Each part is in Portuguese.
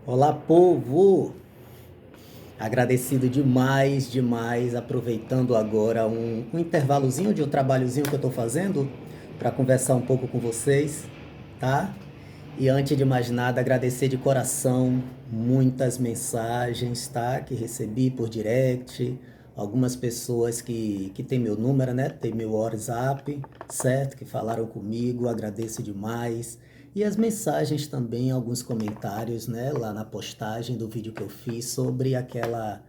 Olá, povo! Agradecido demais, demais, aproveitando agora um intervalozinho de um trabalhozinho que eu estou fazendo para conversar um pouco com vocês, tá? E antes de mais nada, agradecer de coração muitas mensagens, tá? Que recebi por direct, algumas pessoas que têm meu número, né? Tem meu WhatsApp, certo? Que falaram comigo, agradeço demais. E as mensagens também, alguns comentários, né? Lá na postagem do vídeo que eu fiz sobre aquela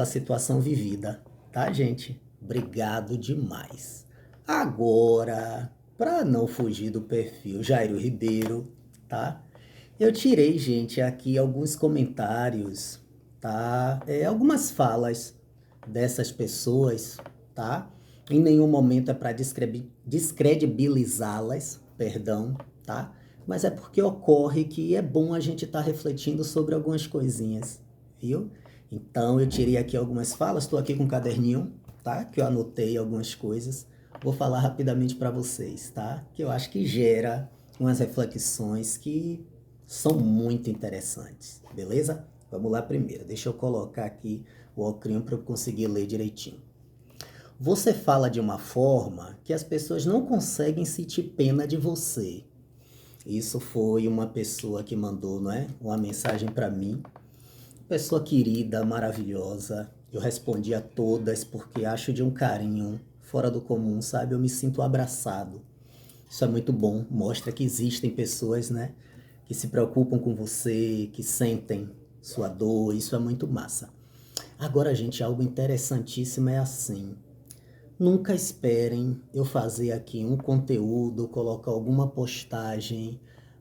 situação vivida, tá, gente? Obrigado demais. Agora, para não fugir do perfil Jairo Ribeiro, tá? Eu tirei, gente, aqui alguns comentários, tá? Algumas falas dessas pessoas, tá? Em nenhum momento é para descredibilizá-las, perdão, tá? Mas é porque ocorre que é bom a gente estar refletindo sobre algumas coisinhas, viu? Então eu tirei aqui algumas falas, estou aqui com um caderninho, tá? Que eu anotei algumas coisas. Vou falar rapidamente para vocês, tá? Que eu acho que gera umas reflexões que são muito interessantes, beleza? Vamos lá primeiro. Deixa eu colocar aqui o óculos para eu conseguir ler direitinho. Você fala de uma forma que as pessoas não conseguem sentir pena de você. Isso foi uma pessoa que mandou, não é? Uma mensagem para mim. Pessoa querida, maravilhosa. Eu respondi a todas porque acho de um carinho fora do comum, sabe? Eu me sinto abraçado. Isso é muito bom, mostra que existem pessoas, né, que se preocupam com você, que sentem sua dor, isso é muito massa. Agora, gente, algo interessantíssimo é assim. Nunca esperem eu fazer aqui um conteúdo, colocar alguma postagem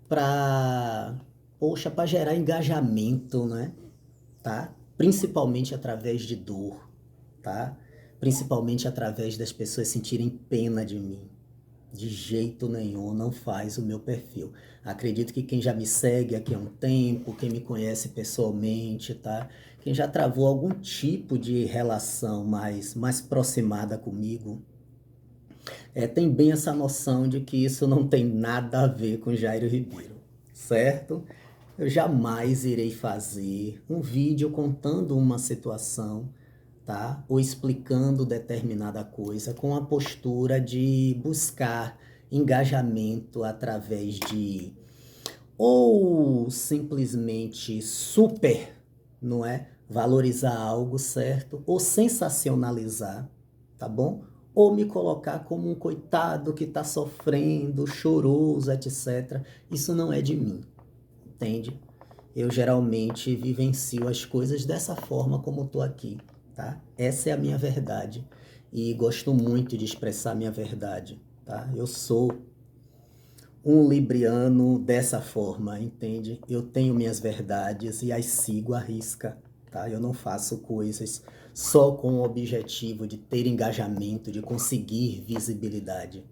para, poxa, para gerar engajamento, né? Tá? Principalmente através de dor, tá? Principalmente através das pessoas sentirem pena de mim. De jeito nenhum, não faz o meu perfil. Acredito que quem já me segue aqui há um tempo, quem me conhece pessoalmente, tá? Quem já travou algum tipo de relação mais aproximada comigo, tem bem essa noção de que isso não tem nada a ver com Jairo Ribeiro, certo? Eu jamais irei fazer um vídeo contando uma situação, tá? Ou explicando determinada coisa com a postura de buscar engajamento através de ou simplesmente super, não é? Valorizar algo, certo? Ou sensacionalizar, tá bom? Ou me colocar como um coitado que está sofrendo, choroso, etc. Isso não é de mim, entende? Eu geralmente vivencio as coisas dessa forma como estou aqui, tá? Essa é a minha verdade e gosto muito de expressar minha verdade, tá? Eu sou um libriano dessa forma, entende? Eu tenho minhas verdades e as sigo à risca, tá? Eu não faço coisas só com o objetivo de ter engajamento, de conseguir visibilidade.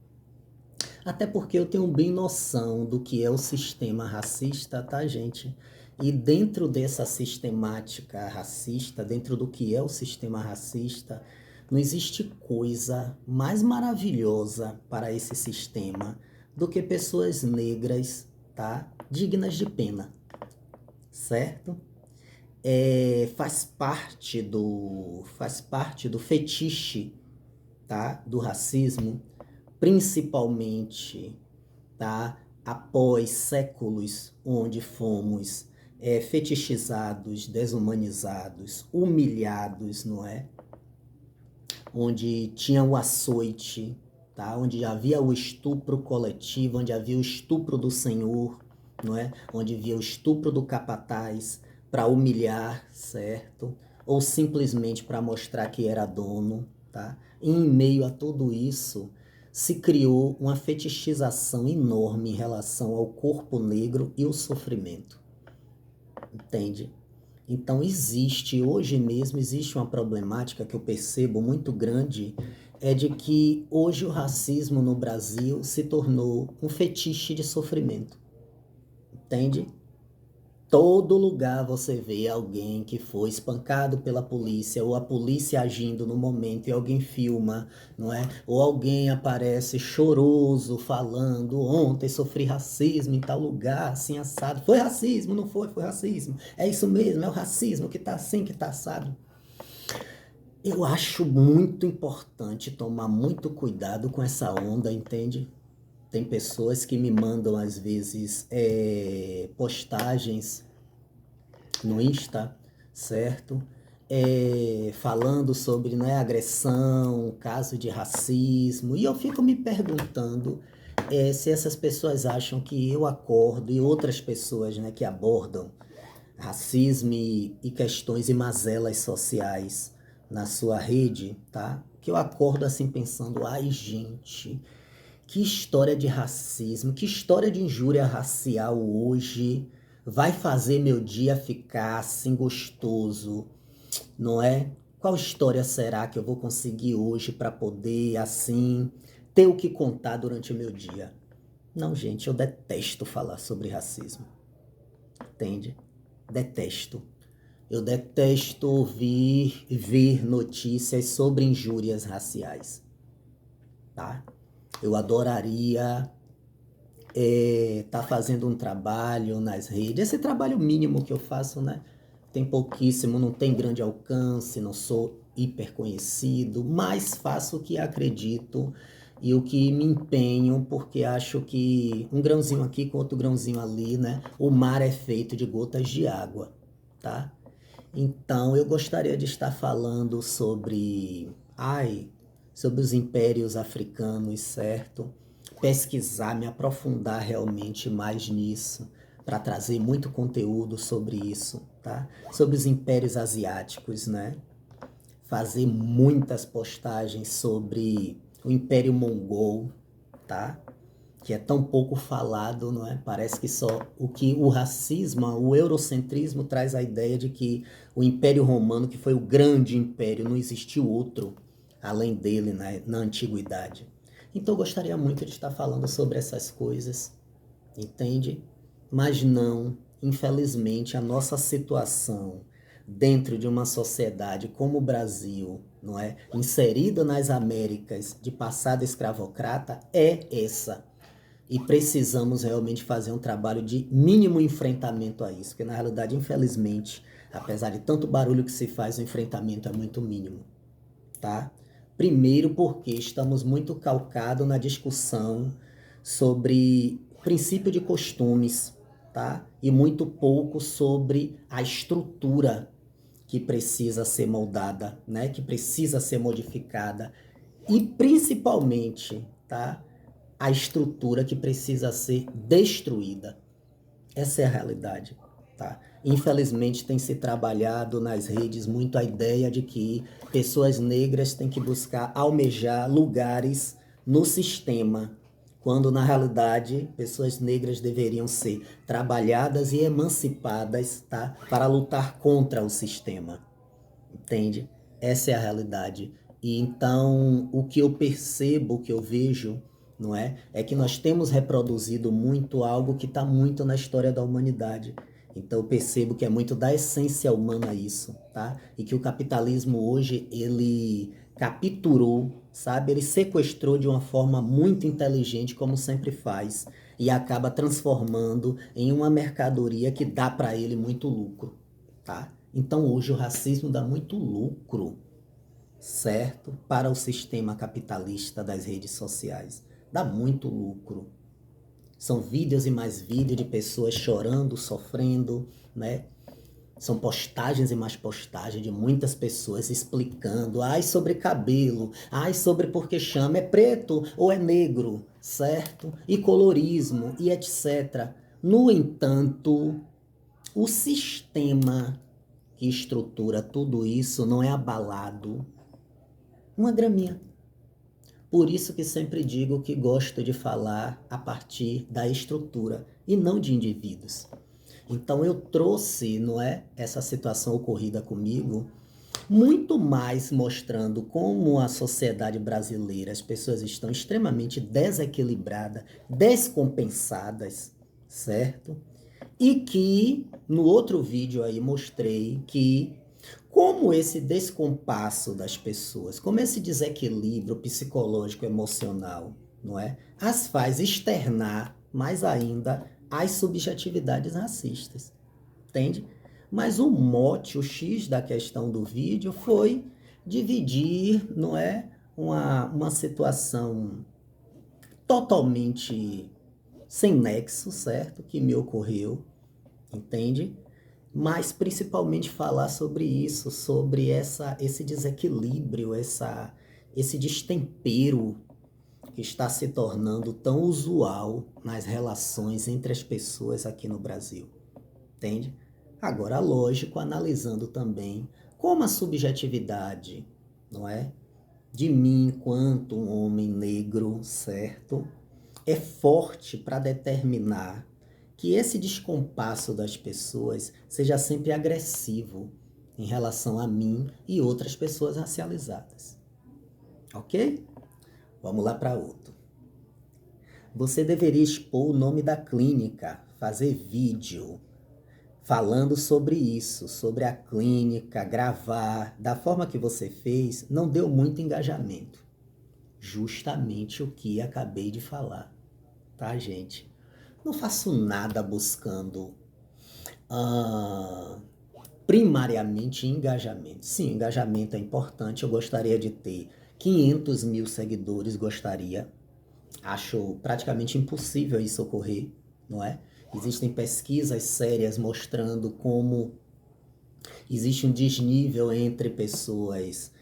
Até porque eu tenho bem noção do que é o sistema racista, tá, gente? E dentro dessa sistemática racista, dentro do que é o sistema racista, não existe coisa mais maravilhosa para esse sistema do que pessoas negras, tá? Dignas de pena, certo? Faz parte do fetiche, tá? Do racismo, principalmente, tá? Após séculos onde fomos fetichizados, desumanizados, humilhados, não é? Onde tinha o açoite, tá? Onde havia o estupro coletivo, onde havia o estupro do senhor, não é? Onde havia o estupro do capataz para humilhar, certo? Ou simplesmente para mostrar que era dono, tá? E em meio a tudo isso, se criou uma fetichização enorme em relação ao corpo negro e o sofrimento, entende? Então hoje mesmo existe uma problemática que eu percebo muito grande, é de que hoje o racismo no Brasil se tornou um fetiche de sofrimento, entende? todo lugar você vê alguém que foi espancado pela polícia, ou a polícia agindo no momento e alguém filma, não é? Ou alguém aparece choroso, falando, ontem sofri racismo em tal lugar, assim, assado. Foi racismo, não foi? Foi racismo. É isso mesmo, é o racismo que tá assim, que tá assado. Eu acho muito importante tomar muito cuidado com essa onda, entende? Tem pessoas que me mandam, às vezes, postagens no Insta, certo? Falando sobre, né, agressão, caso de racismo, e eu fico me perguntando se essas pessoas acham que eu acordo e outras pessoas, né, que abordam racismo e questões e mazelas sociais na sua rede, tá? Que eu acordo assim pensando, ai gente, que história de racismo, que história de injúria racial hoje vai fazer meu dia ficar assim gostoso, não é? Qual história será que eu vou conseguir hoje para poder assim ter o que contar durante o meu dia? Não, gente, eu detesto falar sobre racismo, entende? Detesto. Eu detesto ouvir e ver notícias sobre injúrias raciais, tá? Eu adoraria tá fazendo um trabalho nas redes, esse trabalho mínimo que eu faço, né? Tem pouquíssimo, não tem grande alcance, não sou hiper conhecido, mas faço o que acredito e o que me empenho, porque acho que um grãozinho aqui com outro grãozinho ali, né? O mar é feito de gotas de água, tá? Então, eu gostaria de estar falando sobre os impérios africanos, certo? Pesquisar, me aprofundar realmente mais nisso, para trazer muito conteúdo sobre isso, tá? Sobre os impérios asiáticos, né? Fazer muitas postagens sobre o Império Mongol, tá? Que é tão pouco falado, não é? Parece que só o racismo, o eurocentrismo traz a ideia de que o Império Romano, que foi o grande império, não existiu outro além dele na antiguidade. Então eu gostaria muito de estar falando sobre essas coisas, entende? Mas não, infelizmente, a nossa situação dentro de uma sociedade como o Brasil, não é? Inserida nas Américas de passado escravocrata, é essa. E precisamos realmente fazer um trabalho de mínimo enfrentamento a isso, porque na realidade, infelizmente, apesar de tanto barulho que se faz, o enfrentamento é muito mínimo, tá? Primeiro porque estamos muito calcados na discussão sobre princípio de costumes, tá? E muito pouco sobre a estrutura que precisa ser moldada, né? Que precisa ser modificada e principalmente, tá? A estrutura que precisa ser destruída. Essa é a realidade, tá? Infelizmente tem se trabalhado nas redes muito a ideia de que pessoas negras têm que buscar almejar lugares no sistema, quando na realidade pessoas negras deveriam ser trabalhadas e emancipadas, tá? Para lutar contra o sistema, entende? Essa é a realidade. E então, o que eu percebo, o que eu vejo, não é? É que nós temos reproduzido muito algo que está muito na história da humanidade. Então, eu percebo que é muito da essência humana isso, tá? E que o capitalismo hoje, ele capturou, sabe? Ele sequestrou de uma forma muito inteligente, como sempre faz, e acaba transformando em uma mercadoria que dá para ele muito lucro, tá? Então hoje o racismo dá muito lucro, certo? Para o sistema capitalista das redes sociais. Dá muito lucro. São vídeos e mais vídeos de pessoas chorando, sofrendo, né? São postagens e mais postagens de muitas pessoas explicando, ai, sobre cabelo, ai, sobre porque chama, é preto ou é negro, certo? E colorismo e etc. No entanto, o sistema que estrutura tudo isso não é abalado. Uma graminha. Por isso que sempre digo que gosto de falar a partir da estrutura e não de indivíduos. Então eu trouxe, não é, essa situação ocorrida comigo, muito mais mostrando como a sociedade brasileira, as pessoas estão extremamente desequilibradas, descompensadas, certo? E que No outro vídeo aí mostrei que como esse descompasso das pessoas, como esse desequilíbrio psicológico emocional, não é? As faz externar mais ainda as subjetividades racistas, entende? Mas o mote, o X da questão do vídeo foi dividir, não é? Uma situação totalmente sem nexo, certo? Que me ocorreu, entende? Mas principalmente falar sobre isso, sobre esse desequilíbrio, esse destempero que está se tornando tão usual nas relações entre as pessoas aqui no Brasil, entende? Agora, lógico, analisando também como a subjetividade, não é? De mim enquanto um homem negro, certo? É forte para determinar que esse descompasso das pessoas seja sempre agressivo em relação a mim e outras pessoas racializadas. Ok? Vamos lá para outro. Você deveria expor o nome da clínica, fazer vídeo falando sobre isso, sobre a clínica, gravar. Da forma que você fez, não deu muito engajamento. Justamente o que acabei de falar, tá, gente? Não faço nada buscando primariamente engajamento. Sim, engajamento é importante. Eu gostaria de ter 500 mil seguidores, gostaria. Acho praticamente impossível isso ocorrer, não é? Existem pesquisas sérias mostrando como existe um desnível entre pessoas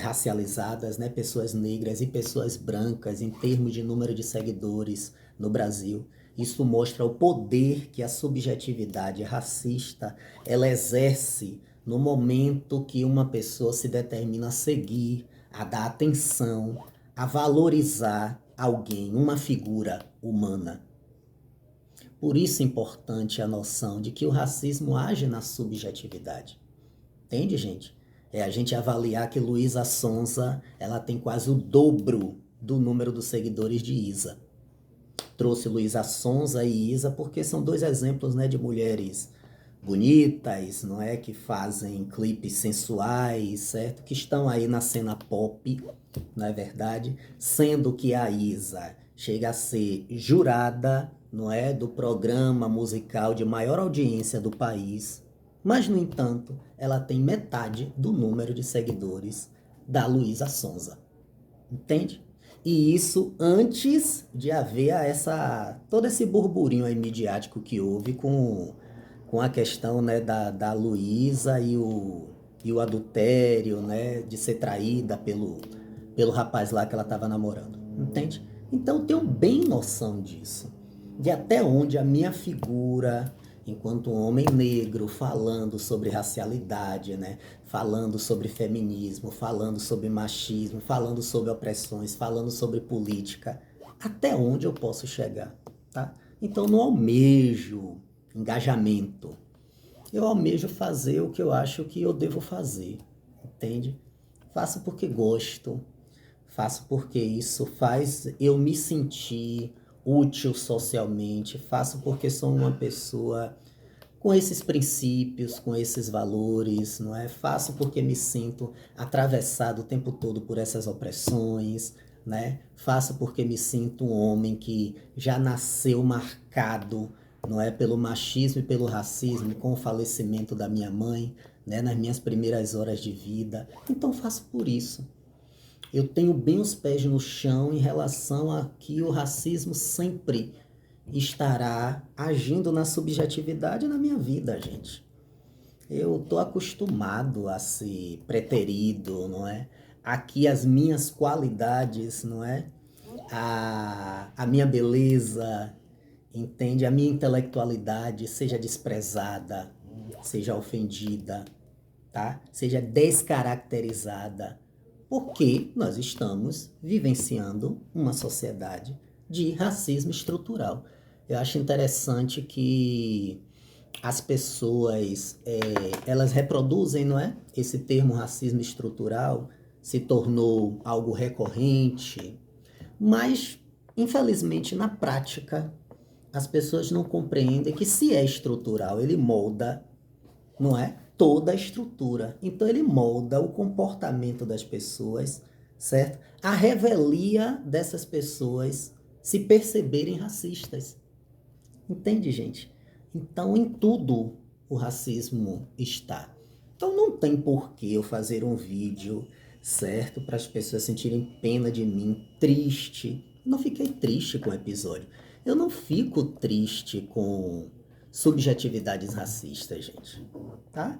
racializadas, né? Pessoas negras e pessoas brancas em termos de número de seguidores no Brasil. Isso mostra o poder que a subjetividade racista ela exerce no momento que uma pessoa se determina a seguir, a dar atenção, a valorizar alguém, uma figura humana. Por isso é importante a noção de que o racismo age na subjetividade. Entende, gente? É a gente avaliar que Luísa Sonza, ela tem quase o dobro do número dos seguidores de Isa. Trouxe Luísa Sonza e Isa porque são dois exemplos, né, de mulheres bonitas, não é? Que fazem clipes sensuais, certo? Que estão aí na cena pop, não é verdade? Sendo que a Isa chega a ser jurada, não é? Do programa musical de maior audiência do país. Mas, no entanto, ela tem metade do número de seguidores da Luísa Sonza. Entende? E isso antes de haver todo esse burburinho aí midiático que houve com a questão, né, da Luísa e o adultério, né, de ser traída pelo rapaz lá que ela estava namorando. Entende? Então eu tenho bem noção disso. De até onde a minha figura, enquanto um homem negro, falando sobre racialidade, né? Falando sobre feminismo, falando sobre machismo, falando sobre opressões, falando sobre política, até onde eu posso chegar, tá? Então não almejo engajamento. Eu almejo fazer o que eu acho que eu devo fazer, entende? Faço porque gosto, faço porque isso faz eu me sentir útil socialmente, faço porque sou uma pessoa com esses princípios, com esses valores, não é? Faço porque me sinto atravessado o tempo todo por essas opressões, né? Faço porque me sinto um homem que já nasceu marcado, não é? Pelo machismo e pelo racismo, com o falecimento da minha mãe, né? Nas minhas primeiras horas de vida. Então faço por isso. Eu tenho bem os pés no chão em relação a que o racismo sempre estará agindo na subjetividade na minha vida, gente. Eu tô acostumado a ser preterido, não é? Aqui as minhas qualidades, não é? A minha beleza, entende? A minha intelectualidade seja desprezada, seja ofendida, tá? Seja descaracterizada, porque nós estamos vivenciando uma sociedade de racismo estrutural. Eu acho interessante que as pessoas, elas reproduzem, não é? Esse termo racismo estrutural se tornou algo recorrente, mas, infelizmente, na prática, as pessoas não compreendem que se é estrutural, ele molda, não é? Toda a estrutura. Então ele molda o comportamento das pessoas, certo? A revelia dessas pessoas se perceberem racistas. Entende, gente? Então em tudo o racismo está. Então não tem por que eu fazer um vídeo, certo? Para as pessoas sentirem pena de mim, triste. Não fiquei triste com o episódio. Eu não fico triste com subjetividades racistas, gente, tá?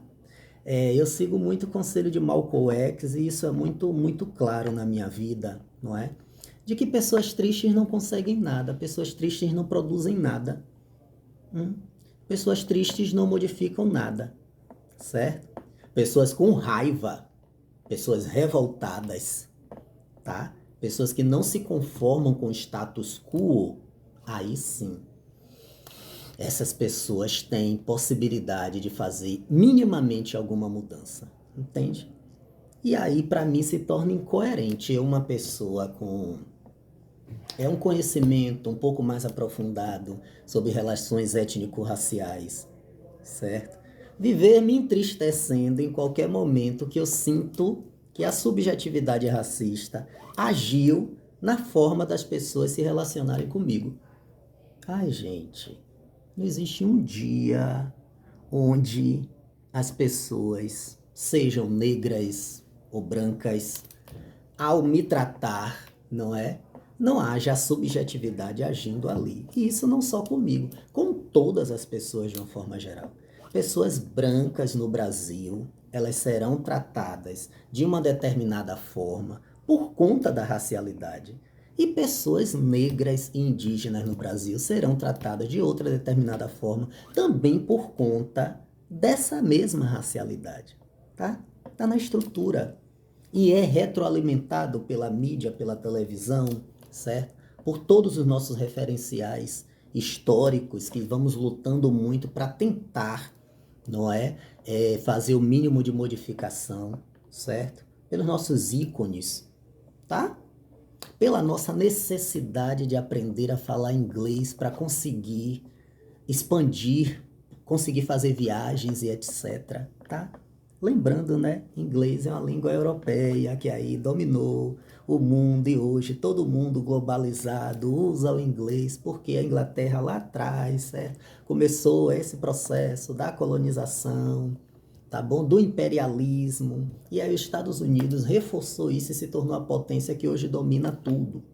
Eu sigo muito o conselho de Malcolm X e isso é muito, muito claro na minha vida, não é? De que pessoas tristes não conseguem nada, pessoas tristes não produzem nada, pessoas tristes não modificam nada, certo? Pessoas com raiva, pessoas revoltadas, tá? Pessoas que não se conformam com o status quo, aí sim, essas pessoas têm possibilidade de fazer minimamente alguma mudança, entende? E aí, para mim, se torna incoerente eu, uma pessoa com um conhecimento um pouco mais aprofundado sobre relações étnico-raciais, certo? Viver me entristecendo em qualquer momento que eu sinto que a subjetividade racista agiu na forma das pessoas se relacionarem comigo. Ai, gente, não existe um dia onde as pessoas, sejam negras ou brancas, ao me tratar, não é? Não haja a subjetividade agindo ali. E isso não só comigo, com todas as pessoas de uma forma geral. Pessoas brancas no Brasil, elas serão tratadas de uma determinada forma por conta da racialidade. E pessoas negras e indígenas no Brasil serão tratadas de outra determinada forma também por conta dessa mesma racialidade, tá? Tá na estrutura e é retroalimentado pela mídia, pela televisão, certo? Por todos os nossos referenciais históricos que vamos lutando muito para tentar, não é? Fazer o mínimo de modificação, certo? Pelos nossos ícones, tá? Pela nossa necessidade de aprender a falar inglês para conseguir expandir, conseguir fazer viagens e etc, tá? Lembrando, né, inglês é uma língua europeia que aí dominou o mundo e hoje todo mundo globalizado usa o inglês porque a Inglaterra lá atrás, certo? Começou esse processo da colonização, tá bom? Do imperialismo. E aí os Estados Unidos reforçou isso e se tornou a potência que hoje domina tudo.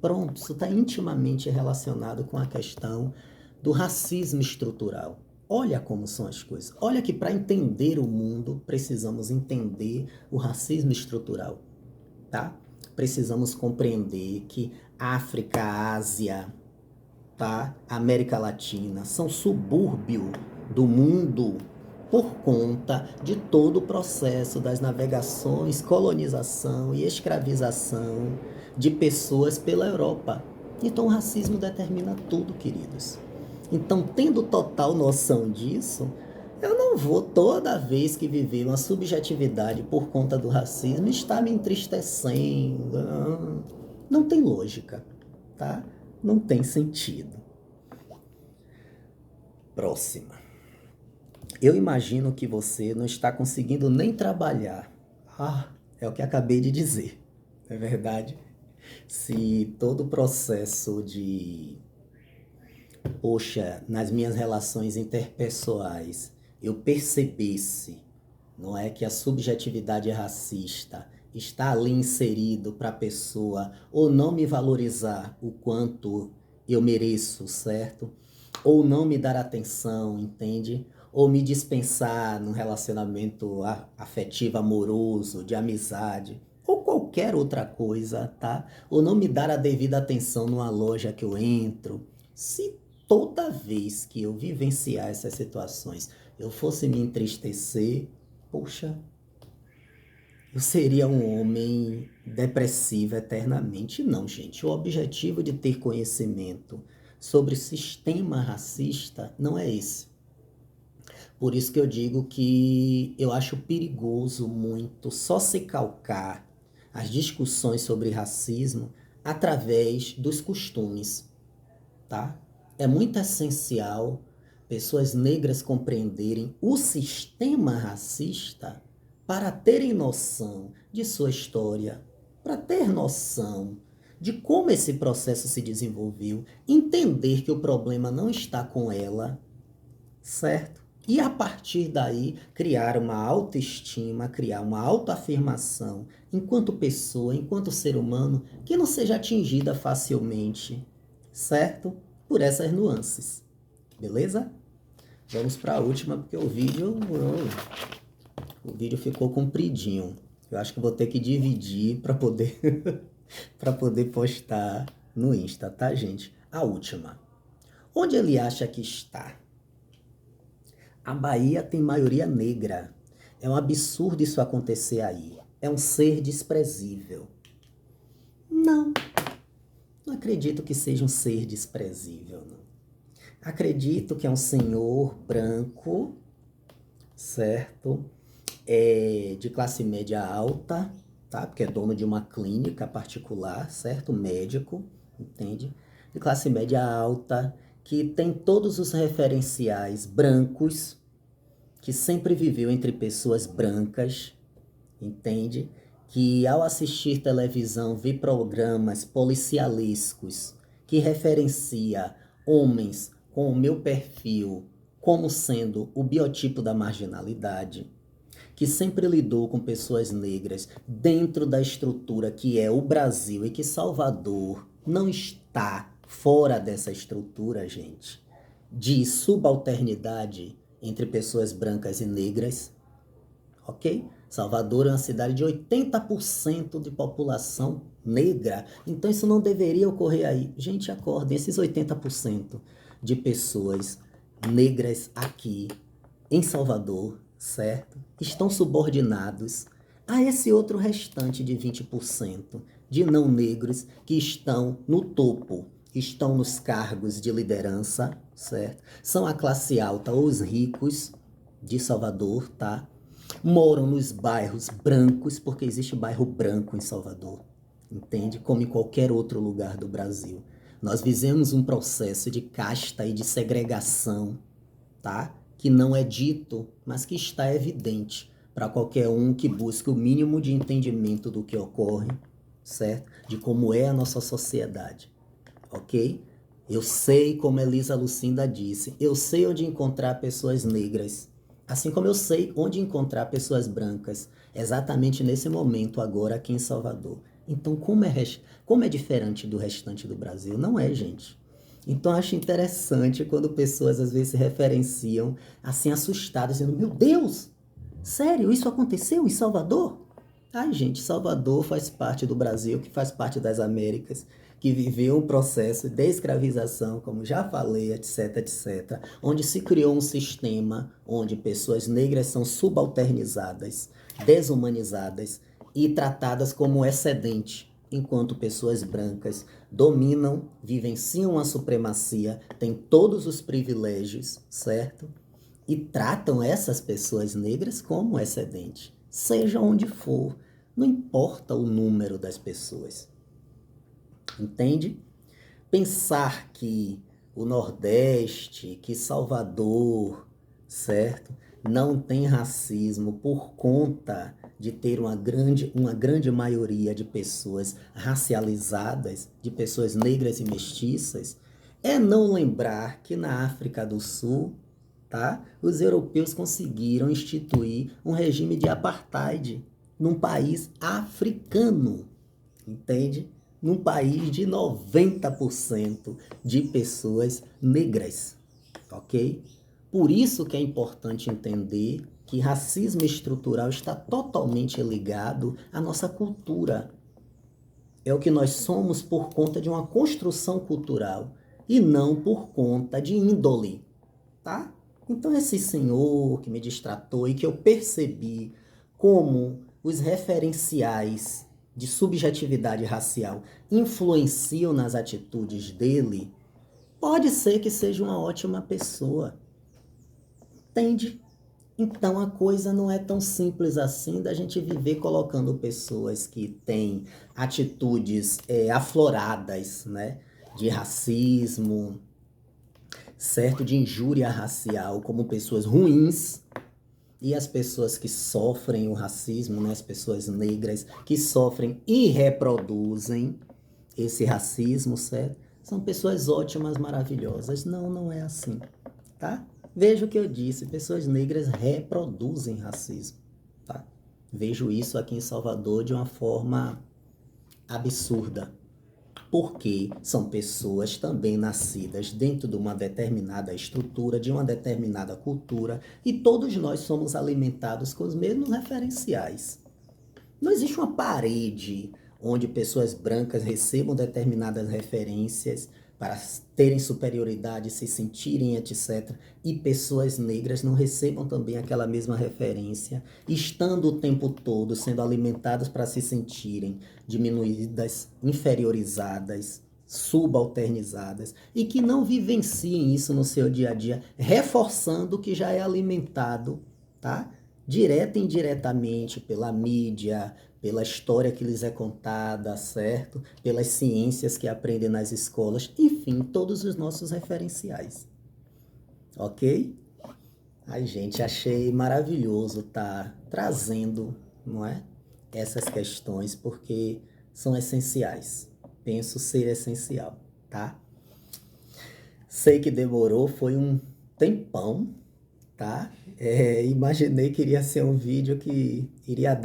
Pronto, isso está intimamente relacionado com a questão do racismo estrutural. Olha como são as coisas. Olha que para entender o mundo, precisamos entender o racismo estrutural, tá? Precisamos compreender que África, Ásia, tá? América Latina são subúrbio do mundo por conta de todo o processo das navegações, colonização e escravização de pessoas pela Europa. Então o racismo determina tudo, queridos. Então, tendo total noção disso, eu não vou toda vez que viver uma subjetividade por conta do racismo estar me entristecendo. Não tem lógica, tá? Não tem sentido. Próxima. Eu imagino que você não está conseguindo nem trabalhar. É o que acabei de dizer. Não é verdade? Se todo o processo de, poxa, nas minhas relações interpessoais, eu percebesse, não é, que a subjetividade racista está ali inserido para a pessoa ou não me valorizar o quanto eu mereço, certo? Ou não me dar atenção, entende? Ou me dispensar num relacionamento afetivo, amoroso, de amizade, ou qualquer outra coisa, tá? Ou não me dar a devida atenção numa loja que eu entro. Se toda vez que eu vivenciar essas situações eu fosse me entristecer, poxa, eu seria um homem depressivo eternamente. Não, gente. O objetivo de ter conhecimento sobre o sistema racista não é esse. Por isso que eu digo que eu acho perigoso muito só se calcar as discussões sobre racismo através dos costumes, tá? É muito essencial pessoas negras compreenderem o sistema racista para terem noção de sua história, para ter noção de como esse processo se desenvolveu, entender que o problema não está com ela, certo? E a partir daí, criar uma autoestima, criar uma autoafirmação enquanto pessoa, enquanto ser humano, que não seja atingida facilmente, certo? Por essas nuances, beleza? Vamos para a última, porque o vídeo ficou compridinho. Eu acho que vou ter que dividir para poder, para poder postar no Insta, tá, gente? A última. Onde ele acha que está? A Bahia tem maioria negra. É um absurdo isso acontecer aí. É um ser desprezível. Não. Não acredito que seja um ser desprezível, não. Acredito que é um senhor branco, certo? De classe média alta, tá? Porque é dono de uma clínica particular, certo? Médico, entende? De classe média alta, que tem todos os referenciais brancos, que sempre viveu entre pessoas brancas, entende? Que ao assistir televisão vê programas policialescos que referencia homens com o meu perfil como sendo o biotipo da marginalidade, que sempre lidou com pessoas negras dentro da estrutura que é o Brasil e que Salvador não está fora dessa estrutura, gente, de subalternidade entre pessoas brancas e negras, ok? Salvador é uma cidade de 80% de população negra, então isso não deveria ocorrer aí. Gente, acordem, esses 80% de pessoas negras aqui em Salvador, certo? Estão subordinados a esse outro restante de 20% de não negros que estão no topo, estão nos cargos de liderança, certo? São a classe alta ou os ricos de Salvador, tá? Moram nos bairros brancos, porque existe bairro branco em Salvador, entende? Como em qualquer outro lugar do Brasil. Nós vivemos um processo de casta e de segregação, tá? Que não é dito, mas que está evidente para qualquer um que busque o mínimo de entendimento do que ocorre, certo? De como é a nossa sociedade, ok? Eu sei, como Elisa Lucinda disse, eu sei onde encontrar pessoas negras, assim como eu sei onde encontrar pessoas brancas, exatamente nesse momento agora aqui em Salvador. Então, como é diferente do restante do Brasil? Não é, gente. Então, acho interessante quando pessoas às vezes se referenciam assim assustadas, dizendo, meu Deus, sério, isso aconteceu em Salvador? Ai, gente, Salvador faz parte do Brasil, que faz parte das Américas, que viveu um processo de escravização, como já falei, etc, etc, onde se criou um sistema onde pessoas negras são subalternizadas, desumanizadas e tratadas como excedente, enquanto pessoas brancas dominam, vivenciam a supremacia, têm todos os privilégios, certo? E tratam essas pessoas negras como excedente, seja onde for, não importa o número das pessoas. Entende? Pensar que o Nordeste, que Salvador, certo? Não tem racismo por conta de ter uma grande maioria de pessoas racializadas, de pessoas negras e mestiças, é não lembrar que na África do Sul, tá? Os europeus conseguiram instituir um regime de apartheid num país africano, entende? Num país de 90% de pessoas negras, ok? Por isso que é importante entender que racismo estrutural está totalmente ligado à nossa cultura. É o que nós somos por conta de uma construção cultural e não por conta de índole, tá? Então esse senhor que me distratou e que eu percebi como os referenciais de subjetividade racial influenciam nas atitudes dele, pode ser que seja uma ótima pessoa. Entende? Então a coisa não é tão simples assim da gente viver colocando pessoas que têm atitudes afloradas, né? de racismo, certo? De injúria racial como pessoas ruins, e as pessoas que sofrem o racismo, né? As pessoas negras que sofrem e reproduzem esse racismo, certo? São pessoas ótimas, maravilhosas. Não, não é assim, tá? Veja o que eu disse, pessoas negras reproduzem racismo, tá? Vejo isso aqui em Salvador de uma forma absurda, porque são pessoas também nascidas dentro de uma determinada estrutura, de uma determinada cultura, e todos nós somos alimentados com os mesmos referenciais. Não existe uma parede onde pessoas brancas recebam determinadas referências para terem superioridade, se sentirem, etc. E pessoas negras não recebam também aquela mesma referência, estando o tempo todo sendo alimentadas para se sentirem diminuídas, inferiorizadas, subalternizadas, e que não vivenciem isso no seu dia a dia, reforçando o que já é alimentado, tá? Direta e indiretamente pela mídia, pela história que lhes é contada, certo? Pelas ciências que aprendem nas escolas, enfim, todos os nossos referenciais, ok? Ai, gente, achei maravilhoso estar trazendo, não é? Essas questões, porque são essenciais. Penso ser essencial, tá? Sei que demorou, foi um tempão, tá? Imaginei que iria ser um vídeo que iria dar